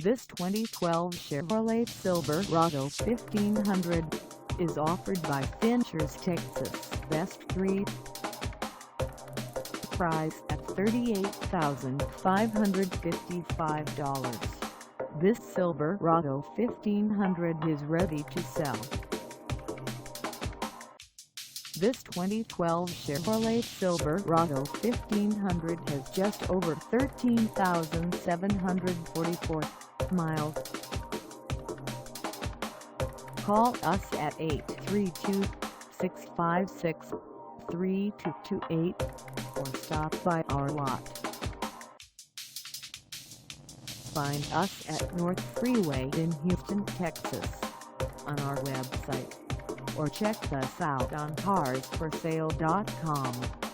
This 2012 Chevrolet Silverado 1500 is offered by Finchers Texas, Best 3. Price at $38,555. This Silverado 1500 is ready to sell. This 2012 Chevrolet Silverado 1500 has just over 13,744 miles. Call us at 832-656-3228 or stop by our lot. Find us at North Freeway in Houston, Texas on our website, or check us out on carsforsale.com.